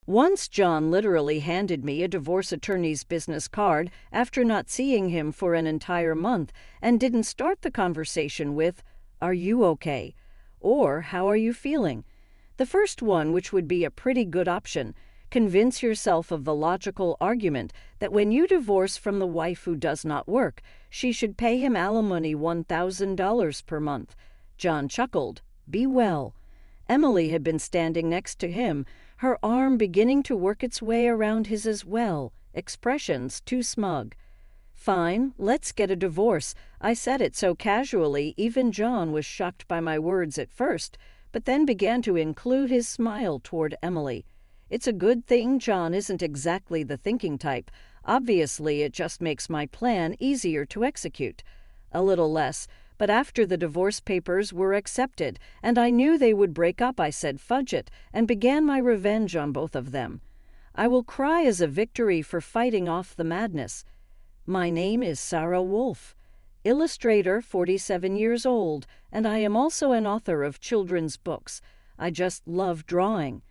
Once John literally handed me a divorce attorney's business card after not seeing him for an entire month and didn't start the conversation with, "Are you okay?" or "How are you feeling?" The first one, which would be a pretty good option. Convince yourself of the logical argument that when you divorce from the wife who does not work, she should pay him alimony $1,000 per month. John chuckled. Be well. Emily had been standing next to him, her arm beginning to work its way around his as well, expressions too smug. Fine, let's get a divorce. I said it so casually, even John was shocked by my words at first, but then began to include his smile toward Emily. It's a good thing John isn't exactly the thinking type. Obviously, it just makes my plan easier to execute. A little less, but after the divorce papers were accepted and I knew they would break up, I said fudge it and began my revenge on both of them. I will cry as a victory for fighting off the madness. My name is Sarah Wolf, illustrator, 47 years old, and I am also an author of children's books. I just love drawing.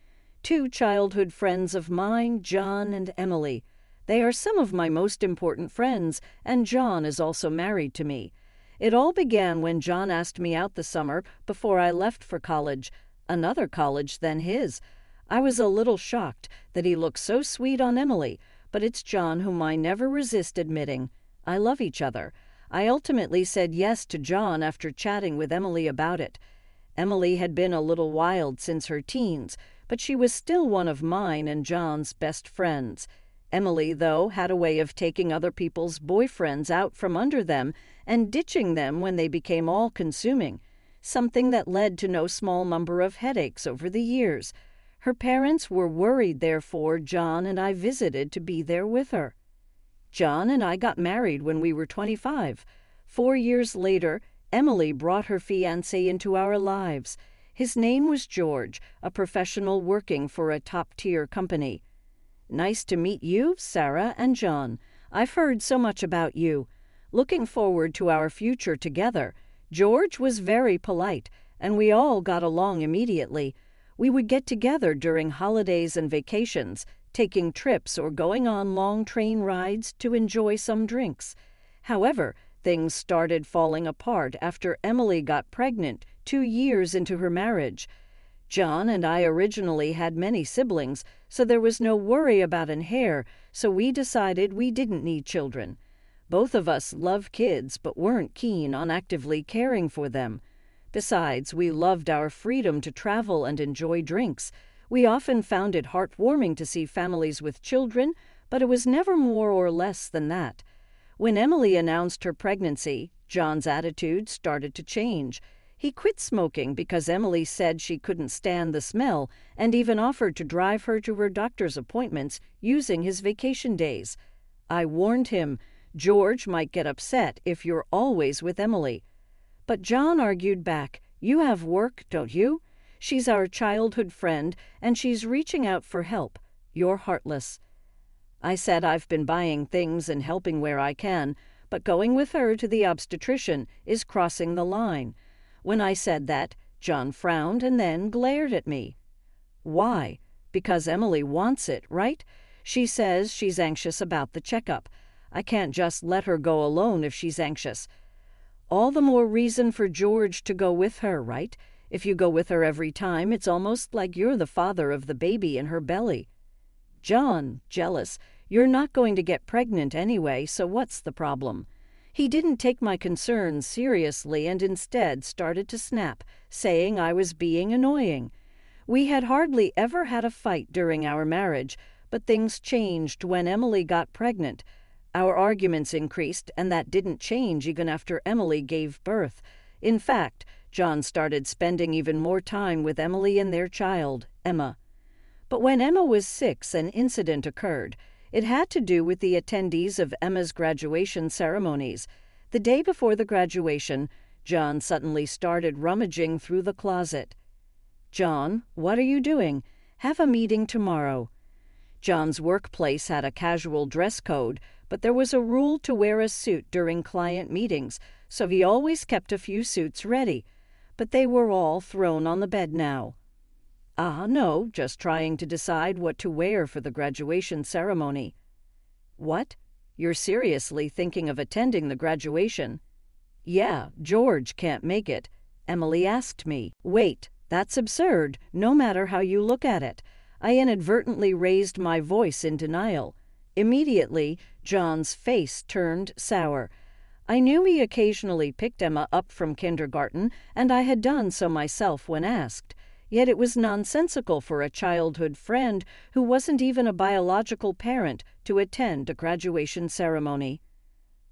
2 childhood friends of mine, John and Emily. They are some of my most important friends, and John is also married to me. It all began when John asked me out the summer before I left for college, another college than his. I was a little shocked that he looked so sweet on Emily, but it's John whom I never resist admitting. I love each other. I ultimately said yes to John after chatting with Emily about it. Emily had been a little wild since her teens, but she was still one of mine and John's best friends. Emily, though, had a way of taking other people's boyfriends out from under them and ditching them when they became all-consuming, something that led to no small number of headaches over the years. Her parents were worried, therefore John and I visited to be there with her. John and I got married when we were 25. 4 years later, Emily brought her fiancé into our lives. His name was George, a professional working for a top-tier company. Nice to meet you, Sarah and John. I've heard so much about you. Looking forward to our future together. George was very polite, and we all got along immediately. We would get together during holidays and vacations, taking trips or going on long train rides to enjoy some drinks. However, things started falling apart after Emily got pregnant 2 years into her marriage. John and I originally had many siblings, so there was no worry about an heir, so we decided we didn't need children. Both of us love kids but weren't keen on actively caring for them. Besides, we loved our freedom to travel and enjoy drinks. We often found it heartwarming to see families with children, but it was never more or less than that. When Emily announced her pregnancy, John's attitude started to change. He quit smoking because Emily said she couldn't stand the smell and even offered to drive her to her doctor's appointments using his vacation days. I warned him, George might get upset if you're always with Emily. But John argued back, you have work, don't you? She's our childhood friend and she's reaching out for help. You're heartless. I said I've been buying things and helping where I can, but going with her to the obstetrician is crossing the line. When I said that, John frowned and then glared at me. Why? Because Emily wants it, right? She says she's anxious about the checkup. I can't just let her go alone if she's anxious. All the more reason for George to go with her, right? If you go with her every time, it's almost like you're the father of the baby in her belly. John, jealous, you're not going to get pregnant anyway, so what's the problem? He didn't take my concerns seriously and instead started to snap, saying I was being annoying. We had hardly ever had a fight during our marriage, but things changed when Emily got pregnant. Our arguments increased, and that didn't change even after Emily gave birth. In fact, John started spending even more time with Emily and their child, Emma. But when Emma was 6, an incident occurred. It had to do with the attendees of Emma's graduation ceremonies. The day before the graduation, John suddenly started rummaging through the closet. John, what are you doing? Have a meeting tomorrow. John's workplace had a casual dress code, but there was a rule to wear a suit during client meetings, so he always kept a few suits ready. But they were all thrown on the bed now. No, just trying to decide what to wear for the graduation ceremony." "What? You're seriously thinking of attending the graduation?" "Yeah, George can't make it. Emily asked me." "Wait, that's absurd, no matter how you look at it." I inadvertently raised my voice in denial. Immediately, John's face turned sour. I knew he occasionally picked Emma up from kindergarten, and I had done so myself when asked. Yet it was nonsensical for a childhood friend who wasn't even a biological parent to attend a graduation ceremony.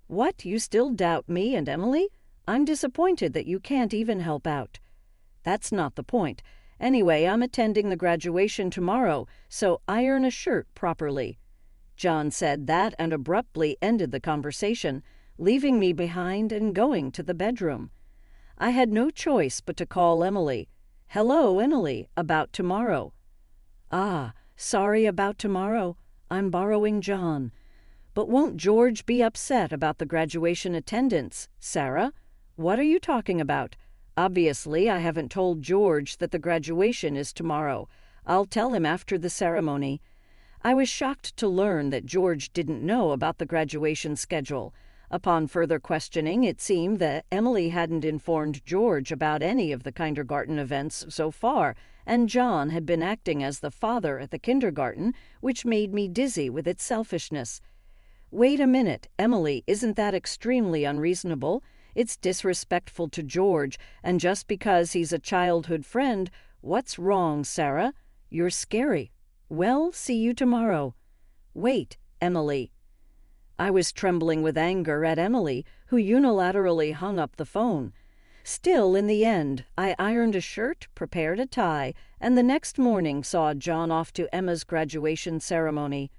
"What, you still doubt me and Emily? I'm disappointed that you can't even help out." "That's not the point. Anyway, I'm attending the graduation tomorrow, so iron a shirt properly." John said that and abruptly ended the conversation, leaving me behind and going to the bedroom. I had no choice but to call Emily. "Hello, Emily, about tomorrow." "Ah, sorry about tomorrow. I'm borrowing John." "But won't George be upset about the graduation attendance, Sarah?" "What are you talking about? Obviously, I haven't told George that the graduation is tomorrow. I'll tell him after the ceremony." I was shocked to learn that George didn't know about the graduation schedule. Upon further questioning, it seemed that Emily hadn't informed George about any of the kindergarten events so far, and John had been acting as the father at the kindergarten, which made me dizzy with its selfishness. "Wait a minute, Emily, isn't that extremely unreasonable? It's disrespectful to George, and just because he's a childhood friend, what's wrong, Sarah? You're scary. Well, see you tomorrow." "Wait, Emily." I was trembling with anger at Emily, who unilaterally hung up the phone. Still, in the end, I ironed a shirt, prepared a tie, and the next morning saw John off to Emma's graduation ceremony.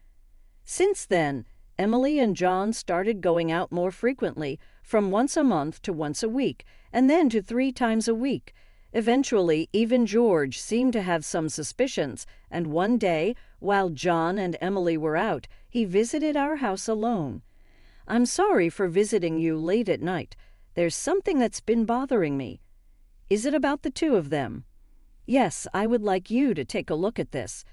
Since then, Emily and John started going out more frequently, from once a month to once a week, and then to 3 times a week. Eventually, even George seemed to have some suspicions, and one day, while John and Emily were out, he visited our house alone. "I'm sorry for visiting you late at night. There's something that's been bothering me." "Is it about the 2 of them?" "Yes, I would like you to take a look at this."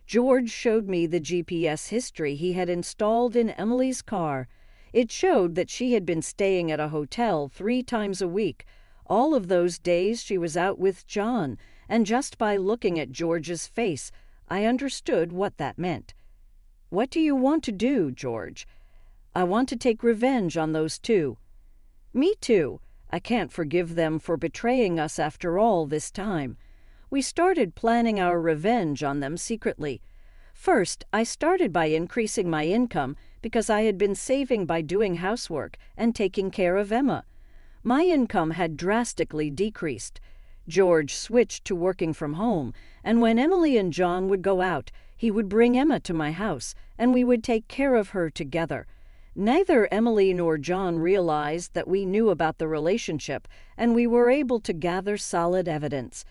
George showed me the GPS history he had installed in Emily's car. It showed that she had been staying at a hotel 3 times a week. All of those days she was out with John, and just by looking at George's face, I understood what that meant. "What do you want to do, George?" "I want to take revenge on those 2. "Me too. I can't forgive them for betraying us after all this time." We started planning our revenge on them secretly. First, I started by increasing my income because I had been saving by doing housework and taking care of Emma. My income had drastically decreased. George switched to working from home, and when Emily and John would go out, he would bring Emma to my house, and we would take care of her together. Neither Emily nor John realized that we knew about the relationship, and we were able to gather solid evidence.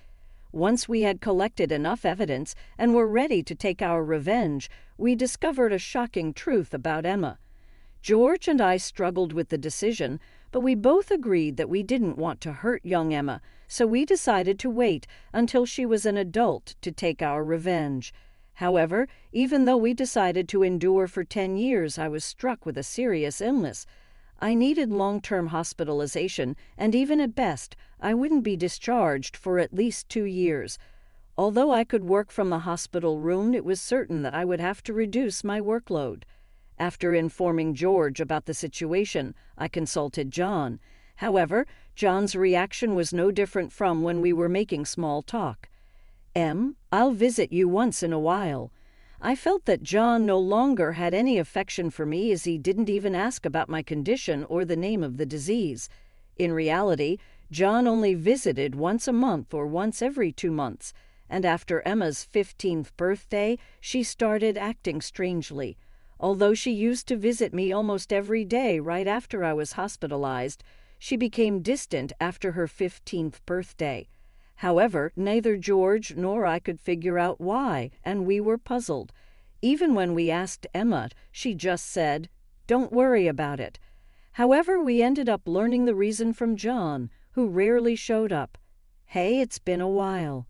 Once we had collected enough evidence and were ready to take our revenge, we discovered a shocking truth about Emma. George and I struggled with the decision, but we both agreed that we didn't want to hurt young Emma, so we decided to wait until she was an adult to take our revenge. However, even though we decided to endure for 10 years, I was struck with a serious illness. I needed long-term hospitalization, and even at best, I wouldn't be discharged for at least 2 years. Although I could work from the hospital room, it was certain that I would have to reduce my workload. After informing George about the situation, I consulted John. However, John's reaction was no different from when we were making small talk. "I'll visit you once in a while." I felt that John no longer had any affection for me, as he didn't even ask about my condition or the name of the disease. In reality, John only visited once a month or once every 2 months, and after Emma's 15th birthday, she started acting strangely. Although she used to visit me almost every day right after I was hospitalized, she became distant after her 15th birthday. However, neither George nor I could figure out why, and we were puzzled. Even when we asked Emma, she just said, "Don't worry about it." However, we ended up learning the reason from John, who rarely showed up. "Hey, it's been a while."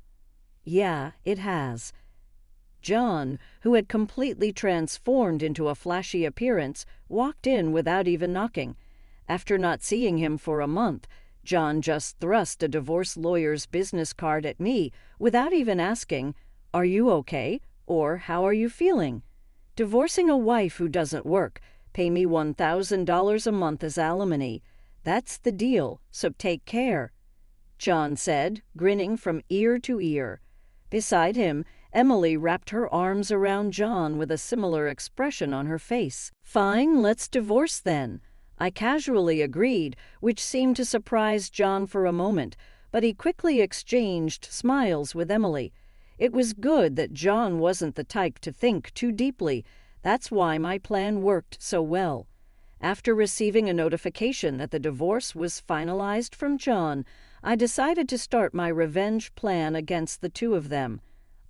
Yeah, it has. John, who had completely transformed into a flashy appearance, walked in without even knocking. After not seeing him for a month, John just thrust a divorce lawyer's business card at me without even asking, "Are you okay?" or "How are you feeling?" Divorcing a wife who doesn't work, pay me $1,000 a month as alimony. That's the deal, so take care, John said, grinning from ear to ear. Beside him, Emily wrapped her arms around John with a similar expression on her face. "Fine, let's divorce then." I casually agreed, which seemed to surprise John for a moment, but he quickly exchanged smiles with Emily. It was good that John wasn't the type to think too deeply. That's why my plan worked so well. After receiving a notification that the divorce was finalized from John, I decided to start my revenge plan against the two of them.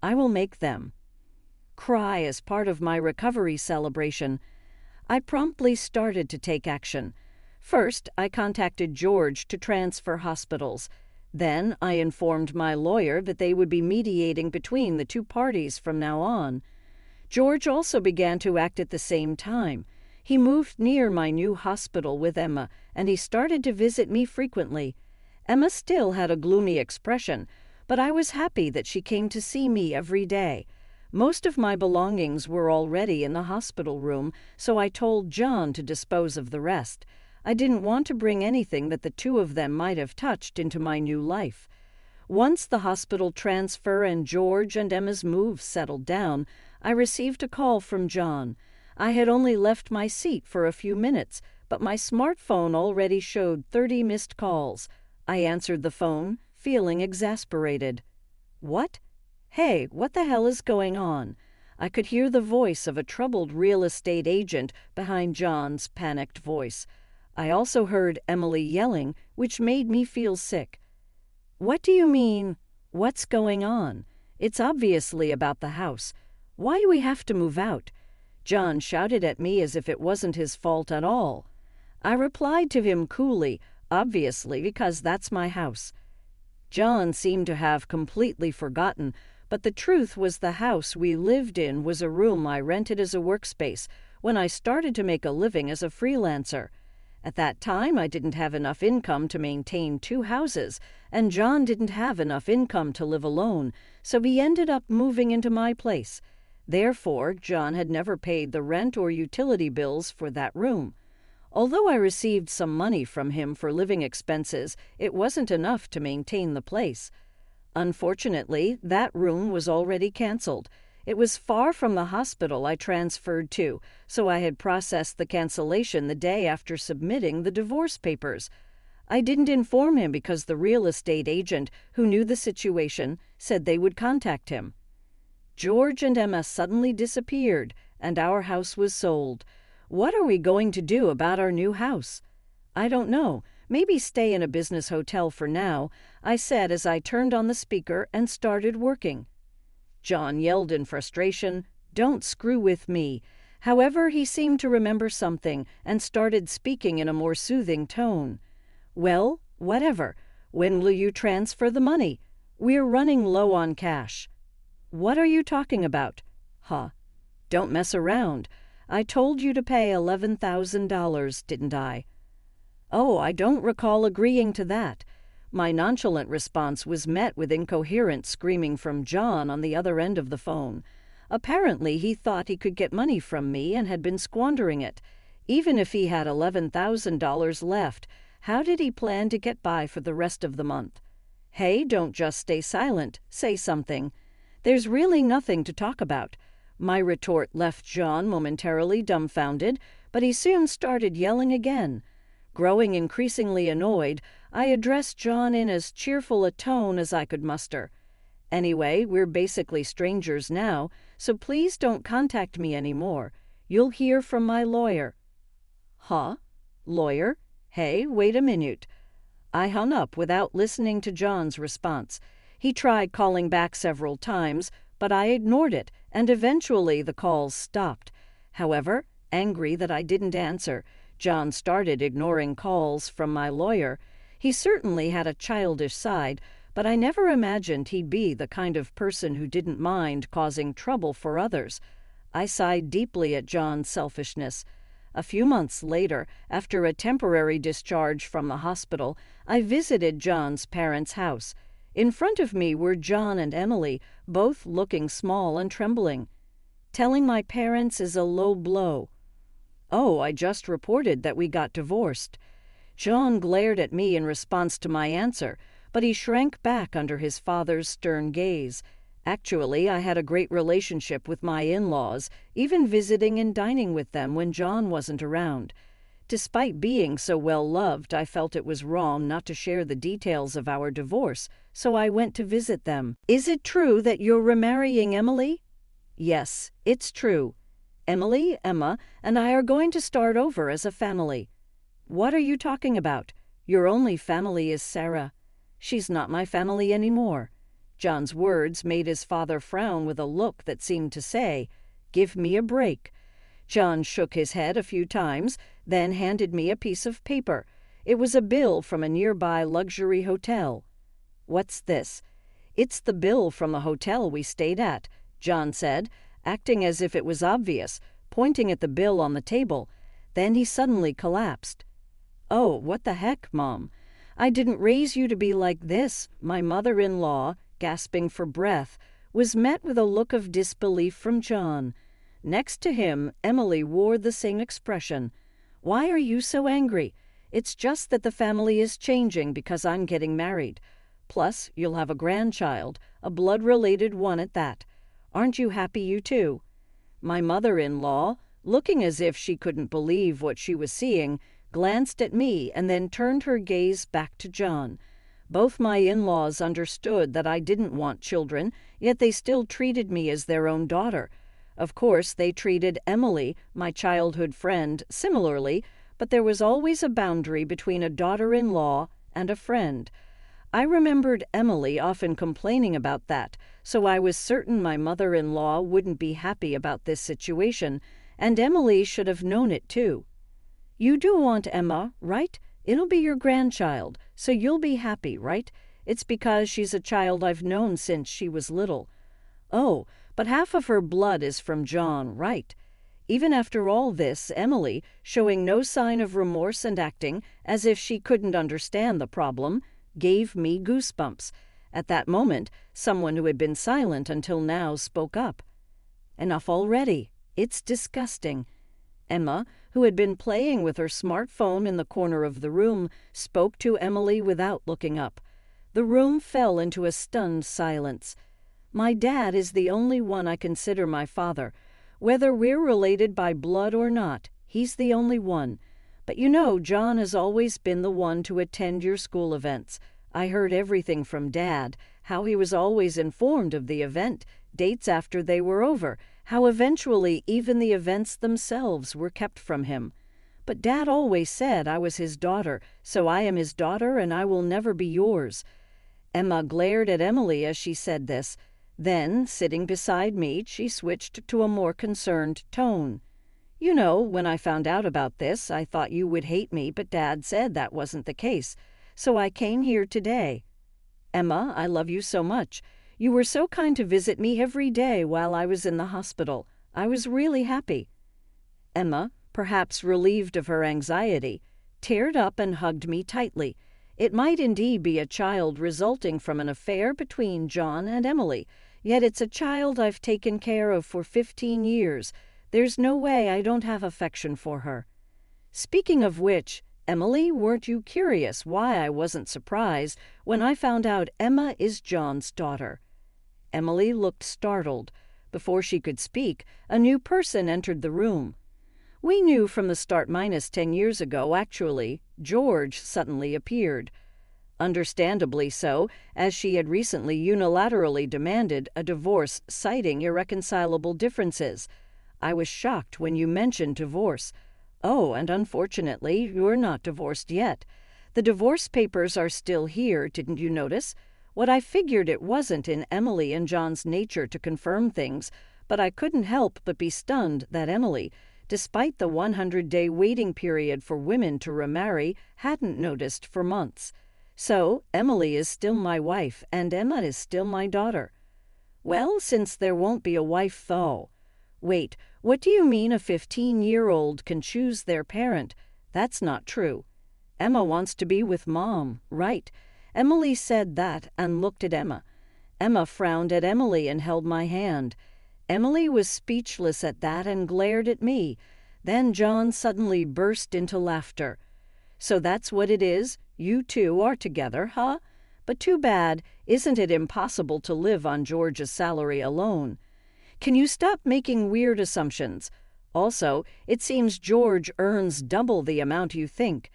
I will make them cry as part of my recovery celebration. I promptly started to take action. First, I contacted George to transfer hospitals. Then, I informed my lawyer that they would be mediating between the two parties from now on. George also began to act at the same time. He moved near my new hospital with Emma, and he started to visit me frequently. Emma still had a gloomy expression, but I was happy that she came to see me every day. Most of my belongings were already in the hospital room, so I told John to dispose of the rest. I didn't want to bring anything that the two of them might have touched into my new life. Once the hospital transfer and George and Emma's move settled down, I received a call from John. I had only left my seat for a few minutes, but my smartphone already showed 30 missed calls. I answered the phone, feeling exasperated. "What? Hey, what the hell is going on?" I could hear the voice of a troubled real estate agent behind John's panicked voice. I also heard Emily yelling, which made me feel sick. "What do you mean, what's going on? It's obviously about the house. Why do we have to move out?" John shouted at me as if it wasn't his fault at all. I replied to him coolly, "Obviously, because that's my house." John seemed to have completely forgotten, but the truth was the house we lived in was a room I rented as a workspace when I started to make a living as a freelancer. At that time, I didn't have enough income to maintain two houses, and John didn't have enough income to live alone, so he ended up moving into my place. Therefore, John had never paid the rent or utility bills for that room. Although I received some money from him for living expenses, it wasn't enough to maintain the place. Unfortunately, that room was already canceled. It was far from the hospital I transferred to, so I had processed the cancellation the day after submitting the divorce papers. I didn't inform him because the real estate agent, who knew the situation, said they would contact him. George and Emma suddenly disappeared, and our house was sold. What are we going to do about our new house? I don't know. Maybe stay in a business hotel for now, I said as I turned on the speaker and started working. John yelled in frustration, "Don't screw with me." However, he seemed to remember something and started speaking in a more soothing tone. "Well, whatever. When will you transfer the money? We're running low on cash." "What are you talking about?" "Huh. Don't mess around. I told you to pay $11,000, didn't I?" "Oh, I don't recall agreeing to that." My nonchalant response was met with incoherent screaming from John on the other end of the phone. Apparently, he thought he could get money from me and had been squandering it. Even if he had $11,000 left, how did he plan to get by for the rest of the month? "Hey, don't just stay silent. Say something." "There's really nothing to talk about." My retort left John momentarily dumbfounded, but he soon started yelling again. Growing increasingly annoyed, I addressed John in as cheerful a tone as I could muster. "Anyway, we're basically strangers now, so please don't contact me anymore. You'll hear from my lawyer." "Huh? Lawyer? Hey, wait a minute." I hung up without listening to John's response. He tried calling back several times, but I ignored it, and eventually the calls stopped. However, angry that I didn't answer, John started ignoring calls from my lawyer. He certainly had a childish side, but I never imagined he'd be the kind of person who didn't mind causing trouble for others. I sighed deeply at John's selfishness. A few months later, after a temporary discharge from the hospital, I visited John's parents' house. In front of me were John and Emily, both looking small and trembling. Telling my parents is a low blow. "Oh, I just reported that we got divorced." John glared at me in response to my answer, but he shrank back under his father's stern gaze. Actually, I had a great relationship with my in-laws, even visiting and dining with them when John wasn't around. Despite being so well loved, I felt it was wrong not to share the details of our divorce, so I went to visit them. "Is it true that you're remarrying Emily?" "Yes, it's true. Emily, Emma, and I are going to start over as a family." "What are you talking about? Your only family is Sarah." "She's not my family anymore." John's words made his father frown with a look that seemed to say, "Give me a break." John shook his head a few times, then handed me a piece of paper. It was a bill from a nearby luxury hotel. "What's this?" "It's the bill from the hotel we stayed at," John said, acting as if it was obvious, pointing at the bill on the table. Then he suddenly collapsed. "Oh, what the heck, Mom? I didn't raise you to be like this." My mother-in-law, gasping for breath, was met with a look of disbelief from John. Next to him, Emily wore the same expression. "Why are you so angry? It's just that the family is changing because I'm getting married. Plus, you'll have a grandchild, a blood-related one at that. Aren't you happy, you two?" My mother-in-law, looking as if she couldn't believe what she was seeing, glanced at me and then turned her gaze back to John. Both my in-laws understood that I didn't want children, yet they still treated me as their own daughter. Of course, they treated Emily, my childhood friend, similarly, but there was always a boundary between a daughter-in-law and a friend. I remembered Emily often complaining about that, so I was certain my mother-in-law wouldn't be happy about this situation, and Emily should have known it too. "You do want Emma, right? It'll be your grandchild, so you'll be happy, right? It's because she's a child I've known since she was little." "Oh, but half of her blood is from John, right?" Even after all this, Emily, showing no sign of remorse and acting as if she couldn't understand the problem, gave me goosebumps. At that moment, someone who had been silent until now spoke up. "Enough already. It's disgusting." Emma, who had been playing with her smartphone in the corner of the room, spoke to Emily without looking up. The room fell into a stunned silence. "My dad is the only one I consider my father. Whether we're related by blood or not, he's the only one. But you know, John has always been the one to attend your school events. I heard everything from Dad, how he was always informed of the event, dates after they were over, how eventually even the events themselves were kept from him. But Dad always said I was his daughter, so I am his daughter and I will never be yours." Emma glared at Emily as she said this. Then, sitting beside me, she switched to a more concerned tone. "You know, when I found out about this, I thought you would hate me, but Dad said that wasn't the case. So I came here today. Emma, I love you so much. You were so kind to visit me every day while I was in the hospital. I was really happy." Emma, perhaps relieved of her anxiety, teared up and hugged me tightly. It might indeed be a child resulting from an affair between John and Emily, yet it's a child I've taken care of for 15 years. There's no way I don't have affection for her. Speaking of which, Emily, weren't you curious why I wasn't surprised when I found out Emma is John's daughter? Emily looked startled. Before she could speak, a new person entered the room. We knew from the start -10 years ago, actually. George suddenly appeared. Understandably so, as she had recently unilaterally demanded a divorce citing irreconcilable differences. I was shocked when you mentioned divorce. Oh, and unfortunately, you're not divorced yet. The divorce papers are still here, didn't you notice? What I figured it wasn't in Emily and John's nature to confirm things, but I couldn't help but be stunned that Emily, despite the 100-day waiting period for women to remarry, hadn't noticed for months. So Emily is still my wife, and Emma is still my daughter. Well, since there won't be a wife, though. Wait, what do you mean a 15-year-old can choose their parent? That's not true. Emma wants to be with Mom, right? Emily said that and looked at Emma. Emma frowned at Emily and held my hand. Emily was speechless at that and glared at me. Then John suddenly burst into laughter. So that's what it is? You two are together, huh? But too bad. Isn't it impossible to live on George's salary alone? Can you stop making weird assumptions? Also, it seems George earns double the amount you think.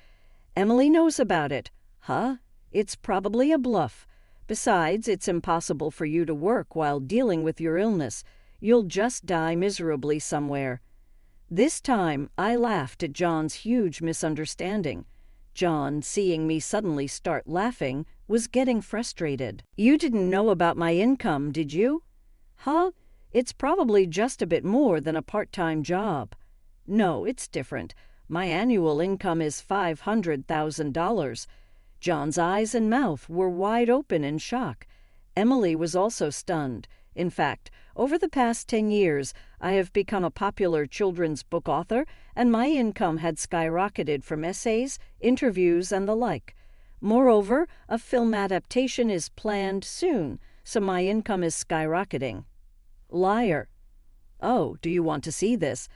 Emily knows about it. Huh? It's probably a bluff. Besides, it's impossible for you to work while dealing with your illness. You'll just die miserably somewhere. This time, I laughed at John's huge misunderstanding. John, seeing me suddenly start laughing, was getting frustrated. You didn't know about my income, did you? Huh? It's probably just a bit more than a part-time job. No, it's different. My annual income is $500,000. John's eyes and mouth were wide open in shock. Emily was also stunned. In fact, over the past 10 years, I have become a popular children's book author, and my income had skyrocketed from essays, interviews, and the like. Moreover, a film adaptation is planned soon, so my income is skyrocketing. Liar. Oh, do you want to see this?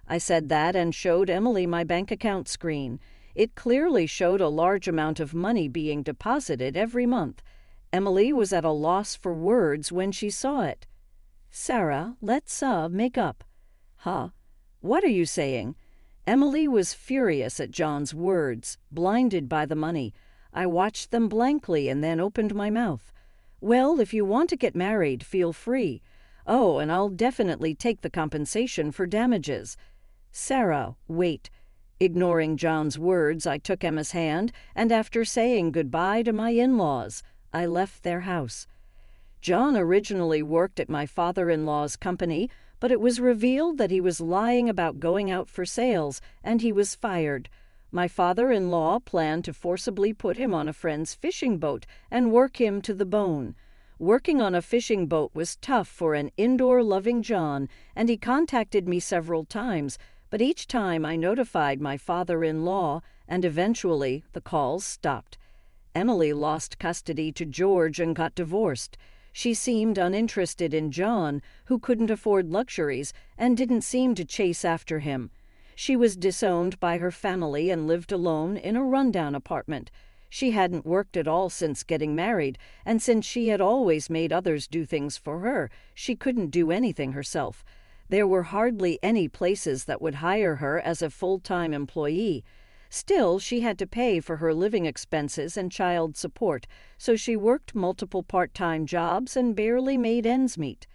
I said that and showed Emily my bank account screen. It clearly showed a large amount of money being deposited every month. Emily was at a loss for words when she saw it. Sarah, let's make up. Huh? What are you saying? Emily was furious at John's words, blinded by the money. I watched them blankly and then opened my mouth. Well, if you want to get married, feel free. Oh, and I'll definitely take the compensation for damages. Sarah, wait. Ignoring John's words, I took Emma's hand, and after saying goodbye to my in-laws, I left their house. John originally worked at my father-in-law's company, but it was revealed that he was lying about going out for sales, and he was fired. My father-in-law planned to forcibly put him on a friend's fishing boat and work him to the bone. Working on a fishing boat was tough for an indoor-loving John, and he contacted me several times, but each time I notified my father-in-law, and eventually the calls stopped. Emily lost custody to George and got divorced. She seemed uninterested in John, who couldn't afford luxuries, and didn't seem to chase after him. She was disowned by her family and lived alone in a rundown apartment. She hadn't worked at all since getting married, and since she had always made others do things for her, she couldn't do anything herself. There were hardly any places that would hire her as a full-time employee. Still, she had to pay for her living expenses and child support, so she worked multiple part-time jobs and barely made ends meet.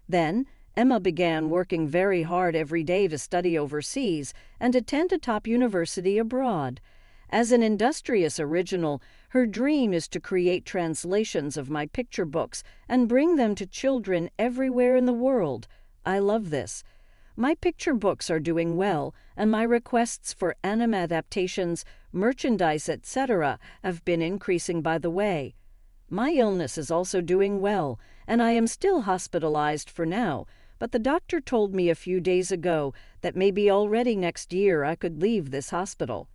Then, Emma began working very hard every day to study overseas and attend a top university abroad. As an industrious original, her dream is to create translations of my picture books and bring them to children everywhere in the world. I love this. My picture books are doing well, and my requests for anime adaptations, merchandise, etc. have been increasing by the way. My illness is also doing well, and I am still hospitalized for now, but the doctor told me a few days ago that maybe already next year I could leave this hospital.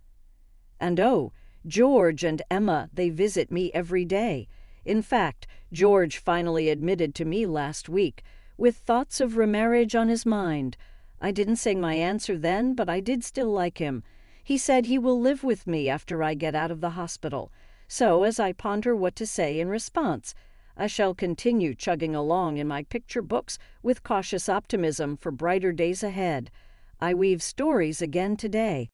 And oh, George and Emma, they visit me every day. In fact, George finally admitted to me last week, with thoughts of remarriage on his mind. I didn't say my answer then, but I did still like him. He said he will live with me after I get out of the hospital. So, as I ponder what to say in response, I shall continue chugging along in my picture books with cautious optimism for brighter days ahead. I weave stories again today.